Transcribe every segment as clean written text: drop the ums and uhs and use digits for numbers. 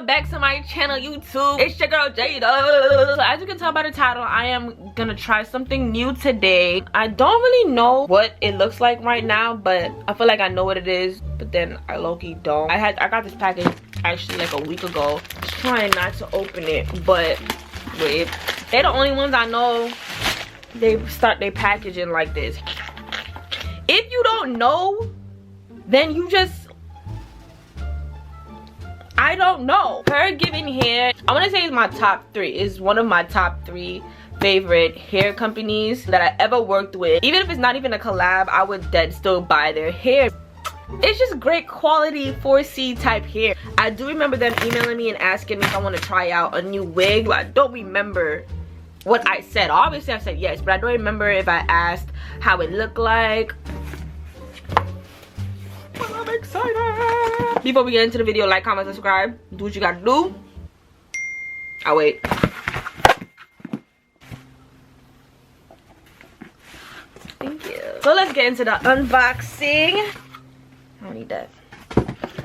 welcome back to my channel, YouTube. It's your girl Jada. So as you can tell by the title, I am gonna try something new today. I don't really know what it looks like right now, but I feel like I know what it is, but then I low-key don't. I got this package actually like a week ago. Just trying not to open it, but wait, they're the only ones I know they start their packaging like this. If you don't know, then you just, I don't know. HerGivenHair, I want to say, is my top 3. Is one of my top 3 favorite hair companies that I ever worked with. Even if it's not even a collab, I would then still buy their hair. It's just great quality 4C type hair. I do remember them emailing me and asking me if I want to try out a new wig. I don't remember what I said. Obviously I said yes, but I don't remember if I asked how it looked like. I'm excited. Before we get into the video, like, comment, subscribe. Do what you gotta do. I'll wait. Thank you. So let's get into the unboxing. I don't need that.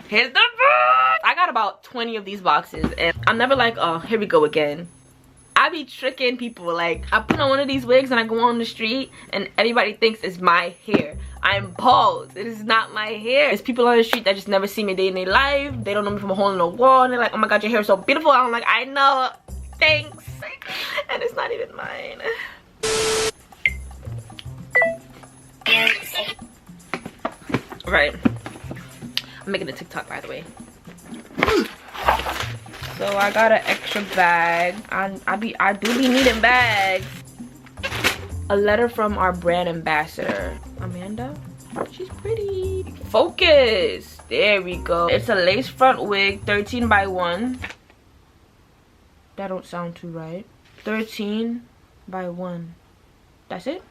Here's the box. I got about 20 of these boxes, and I'm never like, oh, here we go again. I be tricking people. Like, I put on one of these wigs and I go on the street and everybody thinks it's my hair. I'm bald. It is not my hair. It's people on the street that just never see me a day in their life. They don't know me from a hole in the wall, and they're like, oh my god, your hair is so beautiful. I'm like, I know, thanks. And it's not even mine. Right, I'm making a TikTok, by the way. So I got an extra bag. I do be needing bags. A letter from our brand ambassador, Amanda. She's pretty. Focus. There we go. It's a lace front wig, 13 by 1. That don't sound too right. 13 by 1. That's it.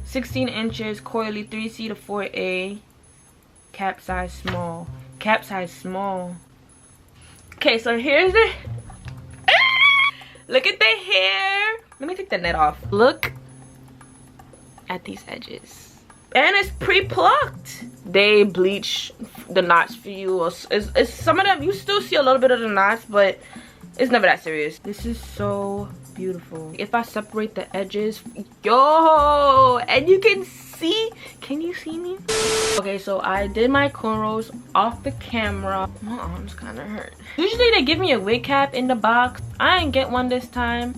16 inches, coily, 3C to 4A. Cap size small. Cap size small. Okay, so here's the look at the hair. Let me take the net off. Look at these edges, and it's pre-plucked. They bleach the knots for you. It's some of them you still see a little bit of the knots, but it's never that serious. This is so beautiful. If I separate the edges, yo, and you can see, can you see me? Okay, so I did my cornrows off the camera. My arms kind of hurt. Usually they give me a wig cap in the box. I didn't get one this time.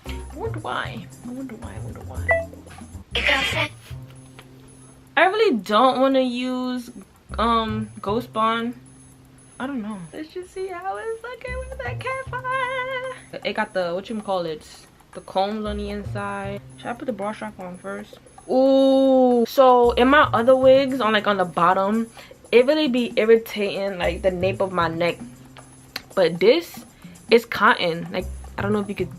I wonder why. I wonder why. I wonder why. I really don't want to use Ghost Bond. I don't know. Let's just see how it's looking with that cap on. It got the, whatchamacallit, the combs on the inside. Should I put the bra strap on first? Ooh. So in my other wigs, on like on the bottom, it really be irritating like the nape of my neck. But this is cotton. Like, I don't know if you could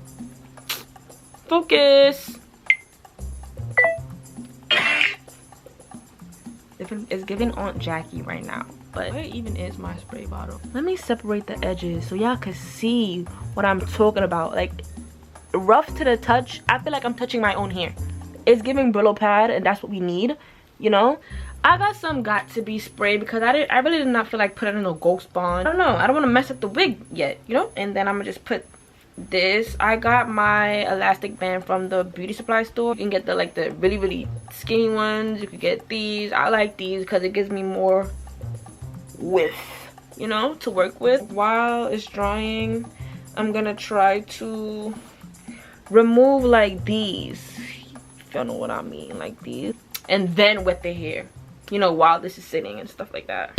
focus. It's giving Aunt Jackie right now. But where even is my spray bottle? Let me separate the edges so y'all can see what I'm talking about. Like, rough to the touch. I feel like I'm touching my own hair. It's giving Brillo pad, and that's what we need, you know. I got some got to be spray because I really did not feel like putting in a Ghost Bond. I don't know. I don't want to mess up the wig yet, you know. And then I'm gonna just put this. I got my elastic band from the beauty supply store. You can get the like the really skinny ones. You could get these. I like these because it gives me more width, you know, to work with. While it's drying, I'm gonna try to remove like these, if y'all know what I mean, like these, and then wet the hair, you know, while this is sitting and stuff like that.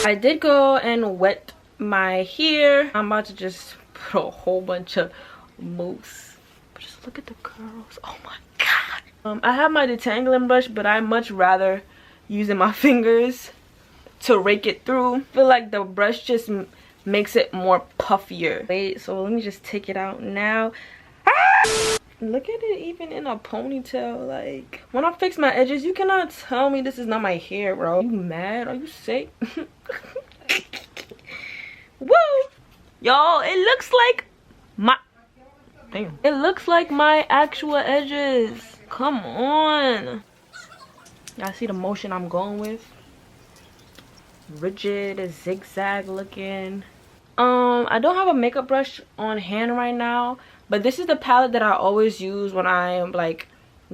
I did go and wet my hair. I'm about to just put a whole bunch of mousse, just Look at the curls. Oh my god. I have my detangling brush, but I much rather using my fingers to rake it through. I feel like the brush just makes it more puffier. Wait, so let me just take it out now. Ah! Look at it even in a ponytail. Like, when I fix my edges, you cannot tell me this is not my hair, bro. Are you mad? Are you sick? Woo! Y'all, it looks like my... Damn. It looks like my actual edges. Come on. Y'all see the motion I'm going with? Rigid, zigzag looking. I don't have a makeup brush on hand right now, but this is the palette that I always use when I am like,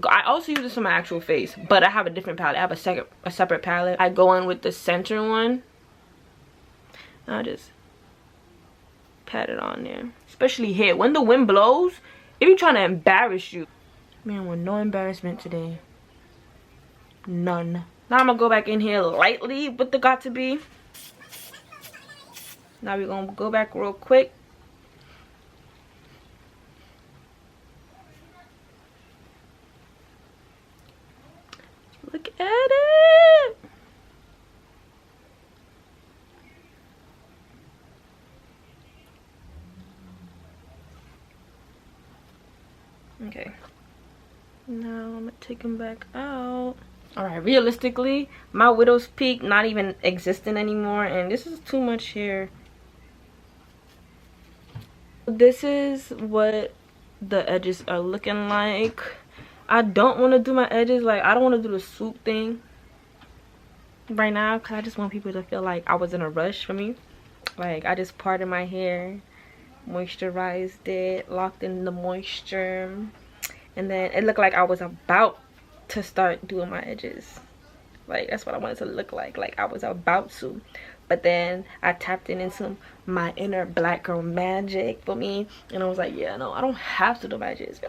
I also use this for my actual face, but I have a different palette. I have a separate palette. I go in with the center one. I just pat it on there, especially here. When the wind blows, it be trying to embarrass you. Man, with no embarrassment today. None. Now I'm gonna go back in here lightly with the got to be. Now we're gonna go back real quick. Look at it. Okay. Now I'm gonna take him back out. Alright, realistically, my widow's peak not even existing anymore, and this is too much hair. This is what the edges are looking like. I don't want to do my edges, like, I don't want to do the swoop thing right now, because I just want people to feel like I was in a rush for me. Like, I just parted my hair, moisturized it, locked in the moisture, and then it looked like I was about to start doing my edges. Like, that's what I wanted to look like I was about to. But then I tapped into my inner black girl magic for me, and I was like, yeah, no, I don't have to do my edges.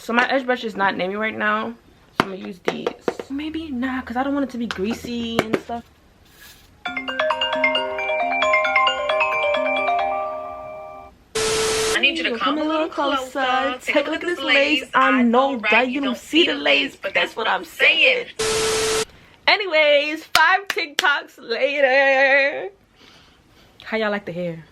So my edge brush is not near me right now, so I'm gonna use these. Maybe nah, because I don't want it to be greasy and stuff. I need you to come a little closer. Take a look at this lace. I know, right? You don't see the lace, but that's what I'm saying. Anyways, 5 TikToks later. How y'all like the hair?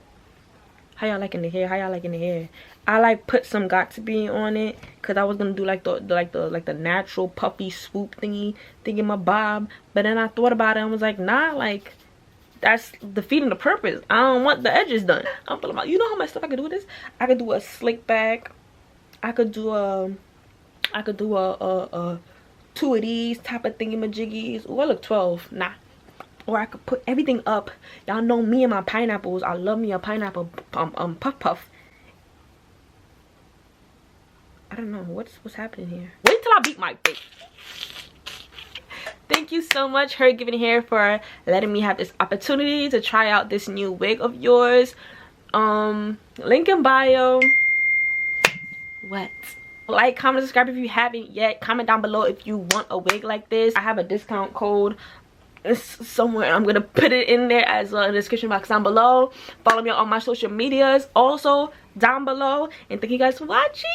How y'all liking the hair? How y'all liking the hair? I like put some got to be on it, cause I was gonna do like the natural puffy swoop thingy in my bob, but then I thought about it and was like, nah, like that's defeating the purpose. I don't want the edges done. I'm feeling about, you know how much stuff I could do with this? I could do a slick back. I could do a 2 of these type of thingy-majiggies. Oh, I look 12. Nah. Or I could put everything up. Y'all know me and my pineapples. I love me a pineapple puff. I don't know what's happening here. Wait till I beat my face. Thank you so much, HerGivenHair, for letting me have this opportunity to try out this new wig of yours. Link in bio. What? Like, comment, subscribe if you haven't yet. Comment down below if you want a wig like this. I have a discount code. It's somewhere. I'm gonna put it in there as well in the description box down below. Follow me on all my social medias also down below. And thank you guys for watching.